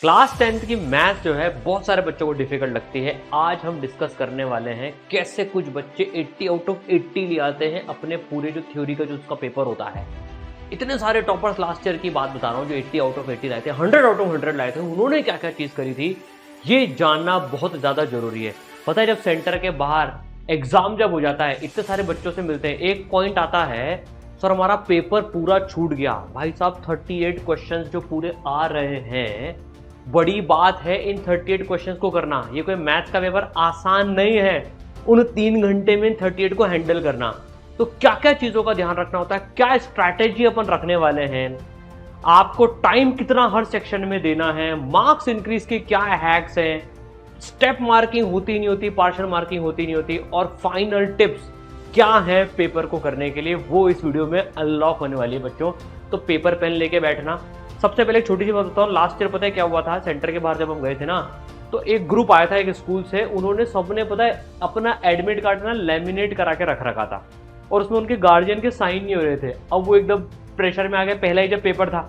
Class 10th की math जो है बहुत सारे बच्चों को डिफिकल्ट लगती है। आज हम डिस्कस करने वाले हैं कैसे कुछ बच्चे 80 आउट ऑफ 80 ले आते हैं अपने पूरे जो थ्योरी का जो उसका पेपर होता है। इतने सारे टॉपर्स लास्ट ईयर की बात बता रहा हूँ जो 80 आउट ऑफ 80 लाए थे, 100 आउट ऑफ 100 लाए थे। उन्होंने क्या क्या चीज़ करी थी ये जानना बहुत ज़्यादा जरूरी है। पता है जब सेंटर के बाहर एग्जाम जब हो जाता है, इतने सारे बच्चों से मिलते हैं, एक पॉइंट आता है सर हमारा पेपर पूरा छूट गया। भाई साहब 38 क्वेश्चंस जो पूरे आ रहे हैं, बड़ी बात है इन 38 क्वेश्चंस को करना। ये कोई मैथ्स का पेपर आसान नहीं है, उन 3 घंटे में 38 को हैंडल करना। तो क्या क्या चीज़ों का ध्यान रखना होता है, क्या स्ट्रैटेजी अपन रखने वाले हैं, आपको टाइम कितना हर सेक्शन में देना है, मार्क्स इंक्रीज के क्या हैक्स हैं, स्टेप मार्किंग होती नहीं होती, पार्शियल मार्किंग होती नहीं होती, और फाइनल टिप्स क्या है पेपर को करने के लिए, वो इस वीडियो में अनलॉक होने वाली है बच्चों। तो पेपर पेन लेके बैठना। सबसे पहले एक छोटी सी बात बताऊँ, लास्ट ईयर पता है क्या हुआ था, सेंटर के बाहर जब हम गए थे ना, तो एक ग्रुप आया था एक स्कूल से, उन्होंने सबने पता है अपना एडमिट कार्ड ना लेमिनेट करा के रख रखा था और उसमें उनके गार्जियन के साइन नहीं हो रहे थे। अब वो एकदम प्रेशर में आ गए, पहला ही जब पेपर था।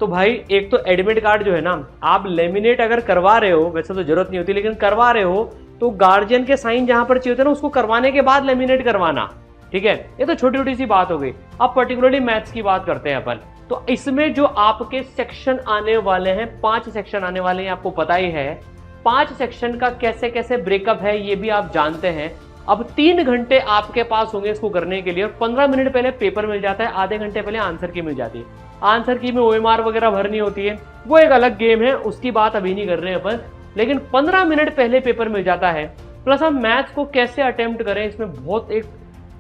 तो भाई एक तो एडमिट कार्ड जो है ना, आप लेमिनेट अगर करवा रहे हो, वैसे तो जरूरत नहीं होती, लेकिन करवा रहे हो तो गार्जियन के साइन जहां पर चाहिए होते ना, उसको करवाने के बाद लेमिनेट करवाना। ठीक है, ये तो छोटी छोटी सी बात हो गई। अब पर्टिकुलरली मैथ्स की बात करते हैं अपन। तो इसमें जो आपके सेक्शन आने वाले हैं, 5 सेक्शन आने वाले हैं, आपको पता ही है 5 सेक्शन का कैसे कैसे ब्रेकअप है ये भी आप जानते हैं। अब 3 घंटे आपके पास होंगे इसको करने के लिए, और 15 मिनट पहले पेपर मिल जाता है, आधे घंटे पहले आंसर की मिल जाती है। आंसर की में OMR वगैरह भरनी होती है, वो एक अलग गेम है, उसकी बात अभी नहीं कर रहे हैं अपन, लेकिन 15 मिनट पहले पेपर मिल जाता है। प्लस हम मैथ्स को कैसे अटेम्प्ट करें, इसमें बहुत एक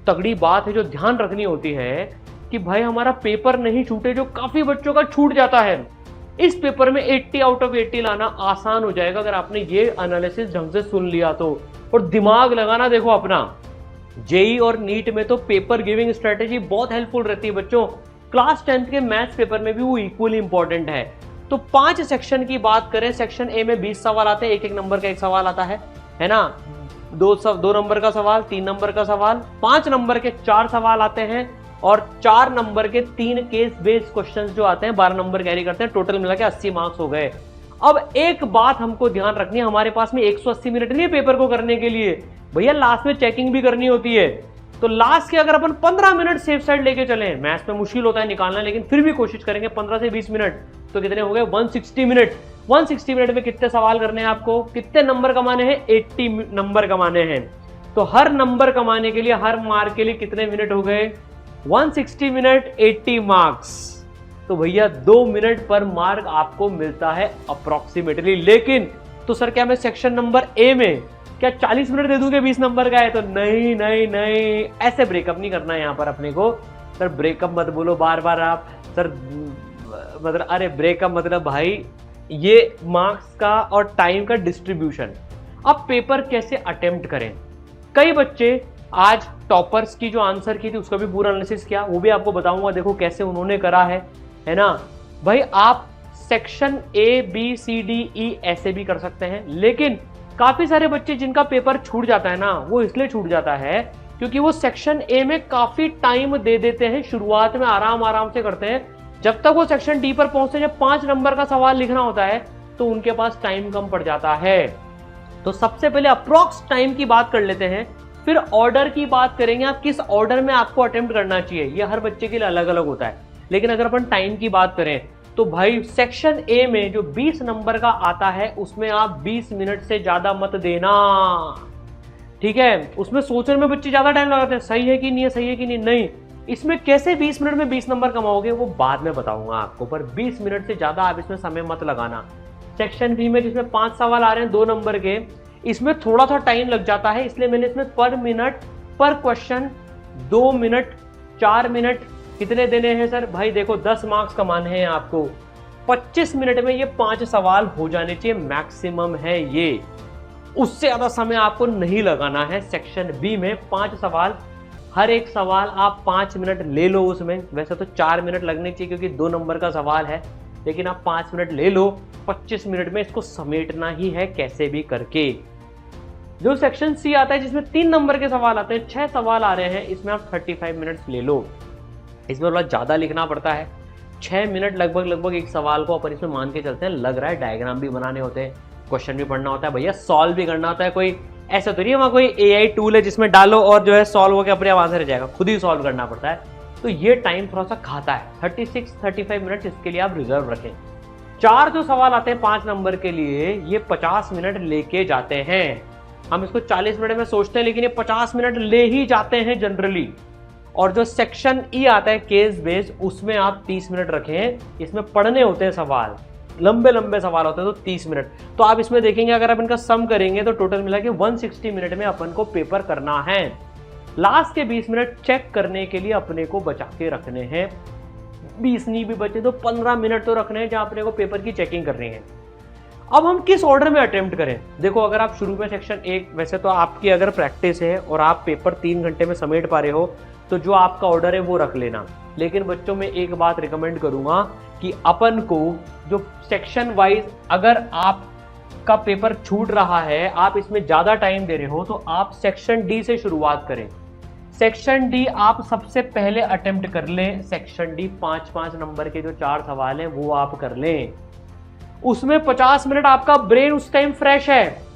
तगड़ी बात है जो ध्यान रखनी होती है कि भाई हमारा पेपर नहीं छूटे, जो काफी बच्चों का छूट जाता है। इस पेपर में 80 आउट ऑफ 80 लाना आसान हो जाएगा अगर आपने ये एनालिसिस ढंग से सुन लिया तो। और दिमाग लगाना देखो अपना, जेई और नीट में तो पेपर गिविंग स्ट्रेटेजी बहुत हेल्पफुल रहती है बच्चों। क्लास 10th के मैथ्स पेपर में भी वो इक्वली इंपॉर्टेंट है। तो 5 सेक्शन की बात करें, सेक्शन ए में 20 सवाल आते हैं, एक नंबर का एक सवाल आता है ना। 2 नंबर का सवाल, 3 नंबर का सवाल, 5 नंबर के 4 सवाल आते हैं, और 4 नंबर के 3 केस बेस्ड क्वेश्चंस जो आते हैं 12 नंबर कैरी करते हैं। टोटल मिला के 80 मार्क्स हो गए। अब एक बात हमको ध्यान रखनी है, हमारे पास में 180 मिनट नहीं है पेपर को करने के लिए भैया, लास्ट में चेकिंग भी करनी होती है। तो लास्ट के अगर अपन 15 मिनट सेफ साइड लेके चले, मैथ्स में मुश्किल होता है निकालना, लेकिन फिर भी कोशिश करेंगे 15 से 20 मिनट, तो कितने हो गए 160 मिनट। 160 मिनट में कितने सवाल करने हैं आपको, कितने नंबर कमाने हैं, 80 नंबर कमाने हैं। तो हर नंबर कमाने के लिए, हर मार्क के लिए कितने मिनट हो गए, 160 मिनट 80 मार्क्स। तो भैया 2 मिनट पर मार्क आपको मिलता है अप्रोक्सीमेटली। लेकिन तो सर क्या मैं सेक्शन नंबर ए में क्या 40 मिनट दे दूंगे 20 नंबर का है, तो नहीं नहीं नहीं, ऐसे ब्रेकअप नहीं करना है यहाँ पर अपने को। सर ब्रेकअप मत बोलो बार बार आप, सर मतलब अरे ब्रेकअप मतलब भाई ये मार्क्स का और टाइम का डिस्ट्रीब्यूशन। अब पेपर कैसे अटेम्प्ट करें, कई बच्चे आज टॉपर्स की जो आंसर की थी उसका भी पूरा एनालिसिस किया, वो भी आपको बताऊंगा, देखो कैसे उन्होंने करा है ना। भाई आप section A B C D E ऐसे भी कर सकते हैं, लेकिन काफी सारे बच्चे जिनका पेपर छूट जाता है ना, वो इसलिए छूट जाता है क्योंकि वो सेक्शन ए में काफी टाइम दे देते हैं, शुरुआत में आराम आराम से करते हैं, जब तक वो सेक्शन डी पर पहुंचते हैं, जब 5 नंबर का सवाल लिखना होता है तो उनके पास टाइम कम पड़ जाता है। तो सबसे पहले अप्रोक्स टाइम की बात कर लेते हैं, फिर ऑर्डर की बात करेंगे, आप किस ऑर्डर में आपको अटेम्प्ट करना चाहिए, ये हर बच्चे के लिए अलग अलग होता है। लेकिन अगर अपन टाइम की बात करें तो भाई सेक्शन ए में जो 20 नंबर का आता है उसमें आप 20 मिनट से ज्यादा मत देना। ठीक है, उसमें सोचने में बच्चे ज्यादा टाइम लगाते हैं, सही है कि नहीं है, सही है कि नहीं। इसमें कैसे 20 मिनट में 20 नंबर कमाओगे वो बाद में बताऊंगा आपको, पर 20 मिनट से ज्यादा आप इसमें समय मत लगाना। सेक्शन बी में जिसमें 5 सवाल आ रहे हैं 2 नंबर के, इसमें थोड़ा सा टाइम लग जाता है, इसलिए मैंने इसमें पर मिनट पर क्वेश्चन 2 मिनट 4 मिनट कितने देने हैं सर, भाई देखो 10 मार्क्स कमाने हैं आपको, 25 मिनट में ये 5 सवाल हो जाने चाहिए, मैक्सिमम है ये, उससे ज्यादा समय आपको नहीं लगाना है। सेक्शन बी में 5 सवाल, हर एक सवाल आप 5 मिनट ले लो उसमें, वैसे तो 4 मिनट लगने चाहिए क्योंकि 2 नंबर का सवाल है, लेकिन आप 5 मिनट ले लो, 25 मिनट में इसको समेटना ही है कैसे भी करके। जो सेक्शन सी आता है जिसमें 3 नंबर के सवाल आते हैं, 6 सवाल आ रहे हैं, इसमें आप 35 मिनट्स ले लो। इसमें थोड़ा ज़्यादा लिखना पड़ता है, 6 मिनट लगभग एक सवाल को अपन इसमें मान के चलते हैं। लग रहा है डायग्राम भी बनाने होते हैं, क्वेश्चन भी पढ़ना होता है भैया, सॉल्व भी करना होता है। कोई ऐसा तो नहीं है वहाँ कोई AI टूल है जिसमें डालो और जो है सॉल्व होकर अपने आप आंसर आ जाएगा, खुद ही सॉल्व करना पड़ता है। तो ये टाइम थोड़ा सा खाता है। 36-35 मिनट इसके लिए आप रिजर्व रखें। 4 जो सवाल आते हैं 5 नंबर के लिए, ये 50 मिनट लेके जाते हैं। हम इसको 40 मिनट में सोचते हैं लेकिन ये 50 मिनट ले ही जाते हैं जनरली। और जो सेक्शन ई आता है केस बेस्ड, उसमें आप 30 मिनट रखें। इसमें पढ़ने होते हैं सवाल, लंबे लंबे सवाल होते हैं, तो 30 मिनट। तो आप इसमें देखेंगे अगर आप इनका सम करेंगे तो टोटल मिला के 160 मिनट में अपन को पेपर करना है। लास्ट के 20 मिनट चेक करने के लिए अपने को बचा के रखने हैं। 20 नहीं भी बचे तो 15 मिनट तो रखने हैं जहां अपने को पेपर की चेकिंग करनी है। अब हम किस ऑर्डर में अटेम्प्ट करें? देखो, अगर आप शुरू में सेक्शन 1, वैसे तो आपकी अगर प्रैक्टिस है और आप पेपर 3 घंटे में समेट पा रहे हो तो जो आपका ऑर्डर है वो रख लेना। लेकिन बच्चों में एक बात रिकमेंड करूंगा कि अपन को जो सेक्शन वाइज, अगर आपका पेपर छूट रहा है, आप इसमें ज्यादा टाइम दे रहे हो, तो आप सेक्शन डी से शुरुआत करें। सेक्शन डी आप सबसे पहले अटेम्प्ट कर लें। सेक्शन डी 5-5 नंबर के जो 4 सवाल हैं वो आप कर लें। उसमें 50 मिनट आपका ब्रेन उस टाइम फ्रेश है,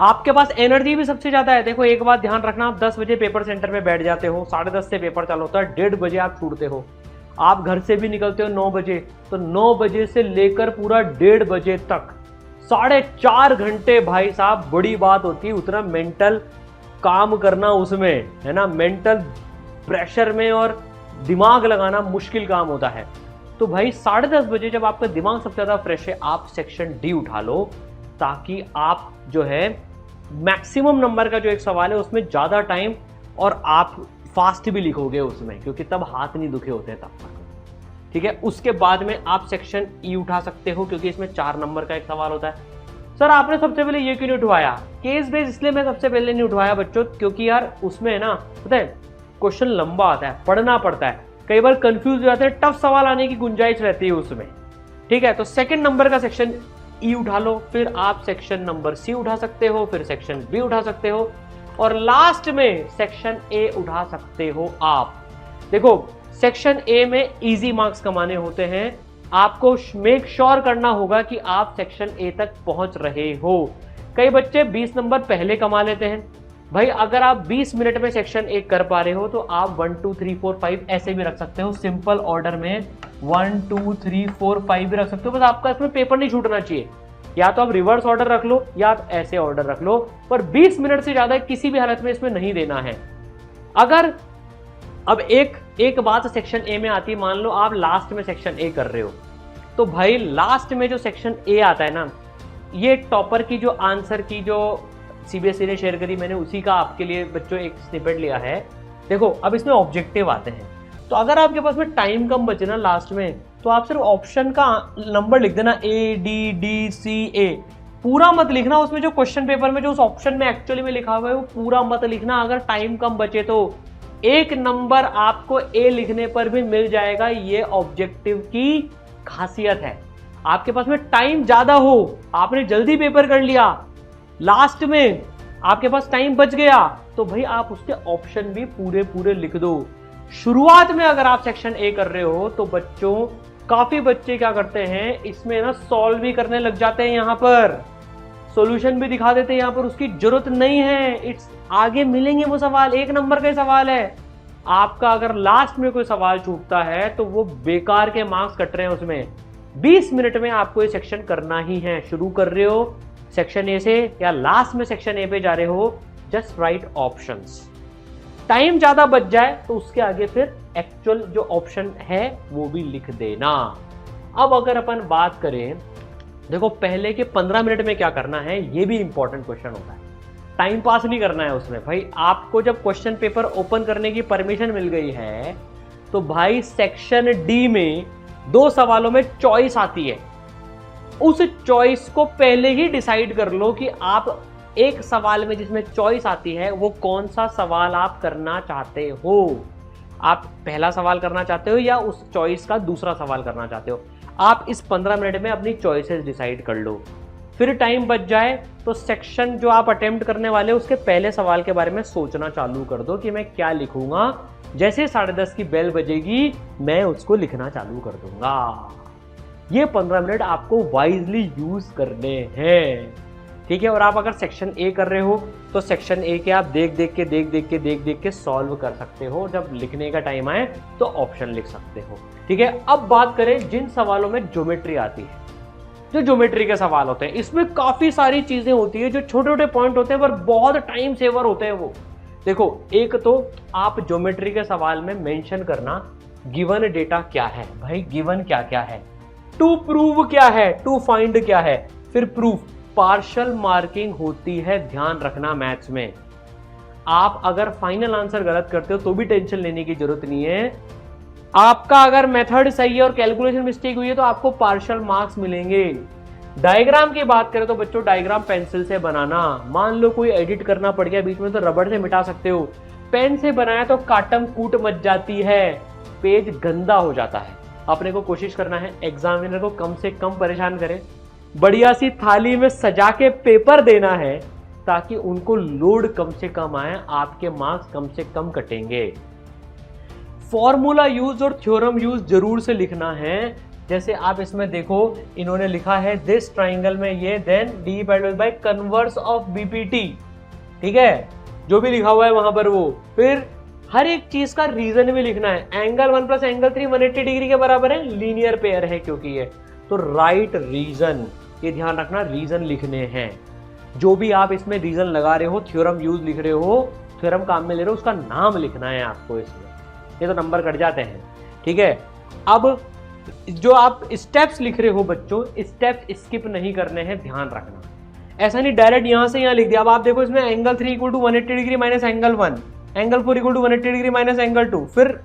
आपके पास एनर्जी भी सबसे ज्यादा है। देखो, एक बात ध्यान रखना, आप 10 बजे पेपर सेंटर में बैठ जाते हो, 10:30 से पेपर चालू होता है, 1:30 बजे आप छूटते हो। आप घर से भी निकलते हो 9 बजे, तो 9 बजे से लेकर पूरा 1:30 बजे तक 4.5 घंटे भाई साहब बड़ी बात होती है। उतना मेंटल काम करना उसमें, है ना, मेंटल प्रेशर में और दिमाग लगाना मुश्किल काम होता है। तो भाई 10:30 बजे जब आपका दिमाग सबसे ज्यादा फ्रेश है, आप सेक्शन डी उठा लो, ताकि आप जो है मैक्सिमम नंबर का जो एक सवाल है उसमें ज्यादा टाइम, और आप फास्ट भी लिखोगे उसमें, क्योंकि तब हाथ नहीं दुखे होते तब तक। ठीक है, उसके बाद में आप सेक्शन ई उठा सकते हो, क्योंकि इसमें 4 नंबर का एक सवाल होता है। सर आपने सबसे पहले ये क्यों नहीं उठवाया? केस बेस इसलिए मैं सबसे पहले नहीं उठवाया बच्चों, क्योंकि यार उसमें है ना, पता है, क्वेश्चन लंबा आता है, पढ़ना पड़ता है, कई बार कंफ्यूज हो जाते हैं, टफ सवाल आने की गुंजाइश रहती है उसमें। ठीक है, तो सेकंड नंबर का सेक्शन ई उठा लो, फिर आप सेक्शन नंबर सी उठा सकते हो, फिर सेक्शन बी उठा सकते हो, और लास्ट में सेक्शन ए उठा सकते हो आप। देखो, सेक्शन ए में इजी मार्क्स कमाने होते हैं। आपको मेक श्योर करना होगा कि आप सेक्शन ए तक पहुंच रहे हो। कई बच्चे 20 नंबर पहले कमा लेते हैं। भाई अगर आप 20 मिनट में सेक्शन ए कर पा रहे हो तो आप 1 2 3 4 5 ऐसे भी रख सकते हो, सिंपल ऑर्डर में 1 2 3 4 5 भी रख सकते हो। बस आपका इसमें पेपर नहीं छूटना चाहिए। या तो आप रिवर्स ऑर्डर रख लो या आप ऐसे ऑर्डर रख लो, पर 20 मिनट से ज्यादा किसी भी हालत में इसमें नहीं देना है। अगर अब एक बात सेक्शन ए में आती है, मान लो आप लास्ट में सेक्शन ए कर रहे हो, तो भाई लास्ट में जो सेक्शन ए आता है ना, ये टॉपर की जो आंसर की जो सीबीएसई ने शेयर करी, मैंने उसी का आपके लिए बच्चों एक स्निपेट लिया है। देखो, अब इसमें ऑब्जेक्टिव आते हैं, तो अगर आपके पास में टाइम कम बचे ना लास्ट में, तो आप सिर्फ ऑप्शन का नंबर लिख देना, ए डी डी सी ए, पूरा मत लिखना। उसमें जो क्वेश्चन पेपर में जो उस ऑप्शन में एक्चुअली में लिखा हुआ है वो पूरा मत लिखना। अगर टाइम कम बचे तो 1 नंबर आपको ए लिखने पर भी मिल जाएगा। ये ऑब्जेक्टिव की खासियत है। आपके पास में टाइम ज्यादा हो, आपने जल्दी पेपर कर लिया, लास्ट में आपके पास टाइम बच गया, तो भाई आप उसके ऑप्शन भी पूरे लिख दो। शुरुआत में अगर आप सेक्शन ए कर रहे हो तो बच्चों, काफी बच्चे क्या करते हैं इसमें ना, सॉल्व भी करने लग जाते हैं, यहां पर सॉल्यूशन भी दिखा देते हैं। यहां पर उसकी जरूरत नहीं है, इट्स आगे मिलेंगे वो सवाल, 1 नंबर का सवाल है। आपका अगर लास्ट में कोई सवाल छूटता है तो वो बेकार के मार्क्स कट रहे हैं उसमें। 20 मिनट में आपको ये सेक्शन करना ही है। शुरू कर रहे हो सेक्शन ए से या लास्ट में सेक्शन ए पे जा रहे हो, जस्ट राइट ऑप्शंस। टाइम ज्यादा बच जाए तो उसके आगे फिर एक्चुअल जो ऑप्शन है वो भी लिख देना। अब अगर अपन बात करें, देखो पहले के 15 मिनट में क्या करना है, ये भी इंपॉर्टेंट क्वेश्चन होता है। टाइम पास नहीं करना है उसमें। भाई आपको जब क्वेश्चन पेपर ओपन करने की परमिशन मिल गई है, तो भाई सेक्शन डी में 2 सवालों में चॉइस आती है। उस चॉइस को पहले ही डिसाइड कर लो कि आप एक सवाल में जिसमें चॉइस आती है वो कौन सा सवाल आप करना चाहते हो। आप पहला सवाल करना चाहते हो या उस चॉइस का दूसरा सवाल करना चाहते हो। आप इस 15 मिनट में अपनी चॉइसेस डिसाइड कर लो। फिर टाइम बच जाए तो सेक्शन जो आप अटेम्प्ट करने वाले उसके पहले सवाल के बारे में सोचना चालू कर दो कि मैं क्या लिखूंगा जैसे 10:30 की बेल बजेगी मैं उसको लिखना चालू कर दूंगा। ये 15 मिनट आपको वाइजली यूज करने हैं, ठीक है। और आप अगर सेक्शन ए कर रहे हो तो सेक्शन ए के आप देख देख के सॉल्व कर सकते हो। जब लिखने का टाइम आए तो ऑप्शन लिख सकते हो, ठीक है। अब बात करें जिन सवालों में ज्योमेट्री आती है, जो ज्योमेट्री के सवाल होते हैं, इसमें काफी सारी चीजें होती है जो छोटे छोटे पॉइंट होते हैं पर बहुत टाइम सेवर होते हैं वो। देखो, एक तो आप ज्योमेट्री के सवाल में मेंशन करना गिवन डेटा क्या है, भाई गिवन क्या क्या है, टू प्रूव क्या है, टू फाइंड क्या है, फिर प्रूफ। पार्शियल मार्किंग होती है, ध्यान रखना मैथ्स में। आप अगर फाइनल आंसर गलत करते हो तो भी टेंशन लेने की जरूरत नहीं है। आपका अगर मेथड सही है और कैलकुलेशन मिस्टेक हुई है तो आपको पार्शियल मार्क्स मिलेंगे। डायग्राम की बात करें तो बच्चों डायग्राम पेंसिल से बनाना, मान लो कोई एडिट करना पड़ गया बीच में तो रबड़ से मिटा सकते हो। पेन से बनाया तो काटम कूट मच जाती है, पेज गंदा हो जाता है। अपने को कोशिश करना है एग्जामिनर को कम से कम परेशान करें, बढ़िया सी थाली में सजा के पेपर देना है ताकि उनको लोड कम से कम आए, आपके मार्क्स कम से कम कटेंगे। फॉर्मूला यूज और थ्योरम यूज जरूर से लिखना है। जैसे आप इसमें देखो, इन्होंने लिखा है दिस ट्राइंगल में ये, then D by converse of BPT, ठीक है, जो भी लिखा हुआ है वहां पर वो। फिर हर एक चीज का रीजन भी लिखना है। एंगल 1 प्लस एंगल 3 180 डिग्री के बराबर है, लीनियर पेयर है क्योंकि ये, तो राइट रीजन, ये ध्यान रखना, रीजन लिखने हैं। जो भी आप इसमें रीजन लगा रहे हो, थ्योरम यूज लिख रहे हो, थ्योरम काम में ले रहे हो, उसका नाम लिखना है आपको इसमें, ये तो नंबर कट जाते हैं, ठीक है। अब जो आप स्टेप्स लिख रहे हो बच्चों, स्टेप्स स्किप नहीं करने हैं, ध्यान रखना। ऐसा नहीं डायरेक्ट यहां से यहां लिख दिया। अब आप देखो इसमें angle 3 = 180 degree minus angle 1, angle 4 = 180 degree minus angle 2, फिर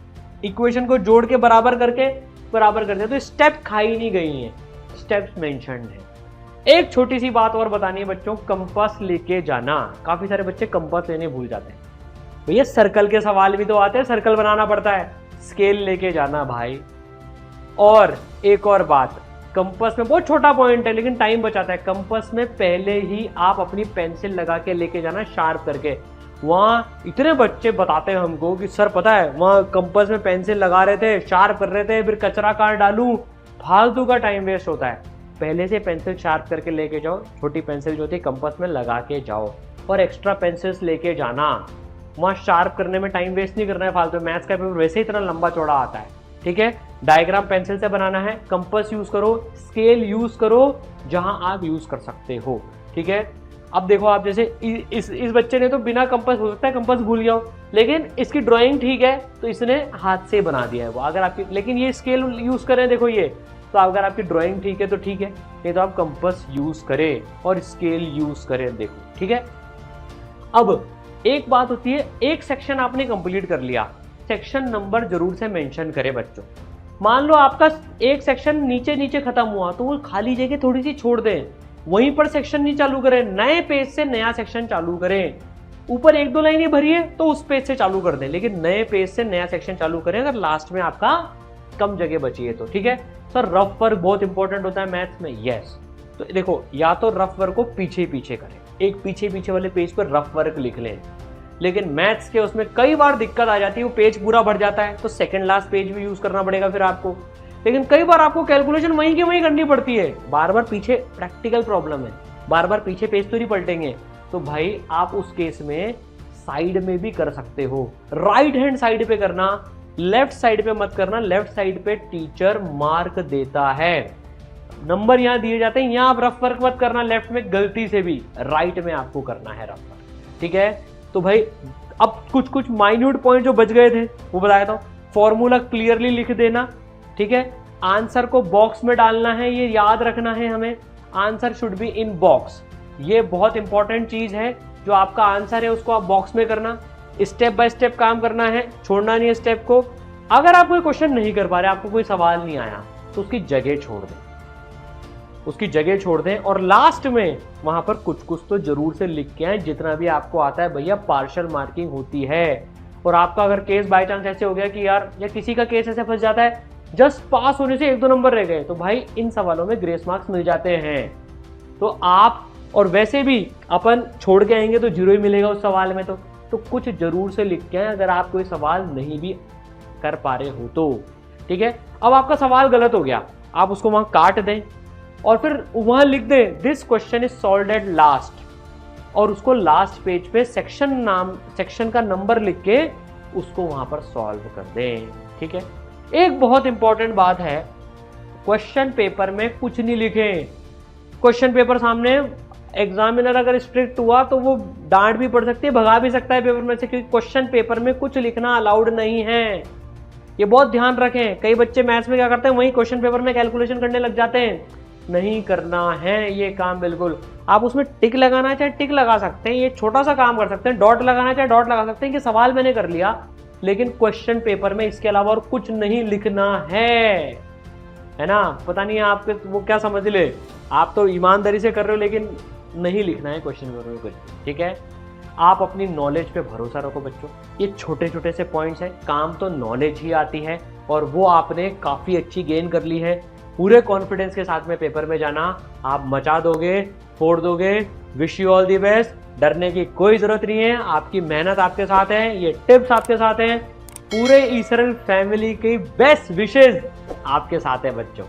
इक्वेशन को जोड़ के बराबर कर दिया। तो स्टेप खाई नहीं गई है, स्टेप्स मेंशन्ड है। एक छोटी सी बात और बतानी है बच्चों, कंपास लेके जाना। काफी सारे बच्चे कंपास लेने भूल जाते हैं। भैया सर्कल के सवाल भी तो आते हैं, सर्कल बनाना पड़ता है, स्केल लेके जाना भाई। और एक और बात, कंपास में बहुत छोटा पॉइंट है लेकिन टाइम बचाता है। कंपास में पहले ही आप अपनी पेंसिल लगा के लेके जाना, शार्प करके। वहां इतने बच्चे बताते हैं हमको कि सर पता है वहां कंपास में पेंसिल लगा रहे थे, शार्प कर रहे थे, फिर कचरा कहाँ डालूं, फालतू का टाइम वेस्ट होता है। पहले से पेंसिल शार्प करके लेके जाओ, छोटी पेंसिल जो होती है कंपास में लगा के जाओ, और एक्स्ट्रा पेंसिल्स लेके जाना। वहां शार्प करने में टाइम वेस्ट नहीं करना है फालतू। मैथ्स का पेपर वैसे ही इतना लंबा चौड़ा आता है, ठीक है। डायग्राम पेंसिल से बनाना है, कंपास यूज करो, स्केल यूज करो जहां आप यूज कर सकते हो, ठीक है। अब देखो आप जैसे इस बच्चे ने तो बिना कंपास, हो सकता है कंपास भूल गया हो, लेकिन इसकी ड्राइंग ठीक है तो इसने हाथ से बना दिया है वो। अगर आपकी, लेकिन ये स्केल यूज करें, देखो ये, तो अगर आपकी ड्राइंग ठीक है तो ठीक है, नहीं तो आप कंपास यूज करें और स्केल यूज करें, देखो, ठीक है। अब एक बात होती है, एक सेक्शन आपने कंप्लीट कर लिया, सेक्शन नंबर जरूर से मेंशन करें बच्चों। मान लो आपका एक सेक्शन नीचे नीचे खत्म हुआ तो वो खाली जगह थोड़ी सी छोड़ दें, वहीं पर सेक्शन नहीं चालू करें, नए पेज से नया सेक्शन चालू करें। ऊपर 1-2 लाइनें भरी है तो उस पेज से चालू कर दें, लेकिन नए पेज से नया सेक्शन चालू करें अगर लास्ट में आपका कम जगह बची है तो, ठीक है। सर रफ वर्क बहुत इंपॉर्टेंट होता है मैथ्स में, यस। तो देखो, या तो रफ वर्क को पीछे पीछे करें, एक पीछे वाले पेज पर रफ वर्क लिख लें, लेकिन मैथ्स के उसमें कई बार दिक्कत आ जाती है, वो पेज पूरा भर जाता है तो सेकंड लास्ट पेज भी यूज करना पड़ेगा फिर आपको। लेकिन कई बार आपको कैलकुलेशन वहीं की वहीं करनी पड़ती है, बार बार पीछे, प्रैक्टिकल प्रॉब्लम है, बार बार पीछे पेज तो नहीं पलटेंगे, तो भाई आप उस केस में साइड में भी कर सकते हो। राइट हैंड साइड पे करना, लेफ्ट साइड पे मत करना। लेफ्ट साइड पे टीचर मार्क देता है, नंबर यहां दिए जाते हैं, यहां आप रफ वर्क मत करना लेफ्ट में गलती से भी, राइट में आपको करना है रफ वर्क, ठीक है। तो भाई अब कुछ माइन्यूट पॉइंट जो बच गए थे वो बताया था। फॉर्मूला क्लियरली लिख देना, ठीक है। आंसर को बॉक्स में डालना है, ये याद रखना है हमें, answer should be in box. ये बहुत इंपॉर्टेंट चीज है, जो आपका आंसर है उसको आप बॉक्स में करना, स्टेप बाय स्टेप काम करना है, छोड़ना नहीं है स्टेप को। अगर आप कोई क्वेश्चन नहीं कर पा रहे, आपको कोई सवाल नहीं आया, तो उसकी जगह छोड़ दें, उसकी जगह छोड़ दें, और लास्ट में वहां पर कुछ तो जरूर से लिख के आए, जितना भी आपको आता है। भैया पार्शियल मार्किंग होती है, और आपका अगर केस बाय चांस ऐसे हो गया कि यार, या किसी का केस ऐसे फंस जाता है जस्ट पास होने से 1-2 नंबर रह गए, तो भाई इन सवालों में ग्रेस मार्क्स मिल जाते हैं। तो आप, और वैसे भी अपन छोड़ के आएंगे तो 0 ही मिलेगा उस सवाल में, तो तो कुछ जरूर से लिख के आए अगर आप कोई सवाल नहीं भी कर पा रहे हो तो। ठीक है, अब आपका सवाल गलत हो गया, आप उसको वहां काट दें और फिर वहां लिख दें this question is solved at last, और उसको लास्ट पेज पे सेक्शन का नंबर लिख के उसको वहां पर सॉल्व कर दें। ठीक है, एक बहुत इंपॉर्टेंट बात है, क्वेश्चन पेपर में कुछ नहीं लिखें। क्वेश्चन पेपर सामने एग्जामिनर अगर स्ट्रिक्ट हुआ तो वो डांट भी पड़ सकती है, भगा भी सकता है पेपर में से, क्योंकि क्वेश्चन पेपर में कुछ लिखना अलाउड नहीं है। ये बहुत ध्यान रखें। कई बच्चे मैथ्स में क्या करते हैं, वही क्वेश्चन पेपर में कैलकुलेशन करने लग जाते हैं। नहीं करना है ये काम बिल्कुल। आप उसमें टिक लगाना चाहे टिक लगा सकते हैं, ये छोटा सा काम कर सकते हैं, डॉट लगाना चाहे डॉट लगा सकते हैं कि सवाल मैंने कर लिया, लेकिन क्वेश्चन पेपर में इसके अलावा और कुछ नहीं लिखना है ना। पता नहीं आपके वो क्या समझ ले, आप तो ईमानदारी से कर रहे हो, लेकिन नहीं लिखना है क्वेश्चन पेपर में कुछ। ठीक है, आप अपनी नॉलेज पे भरोसा रखो बच्चों। ये छोटे छोटे से पॉइंट्स हैं, काम तो नॉलेज ही आती है, और वो आपने काफ़ी अच्छी गेन कर ली है। पूरे कॉन्फिडेंस के साथ में पेपर में जाना, आप मचा दोगे, फोड़ दोगे। Wish you all the best. डरने की कोई ज़रूरत नहीं है, आपकी मेहनत आपके साथ है, ये टिप्स आपके साथ हैं, पूरे ईसरन फैमिली की बेस्ट विशेज आपके साथ है बच्चों।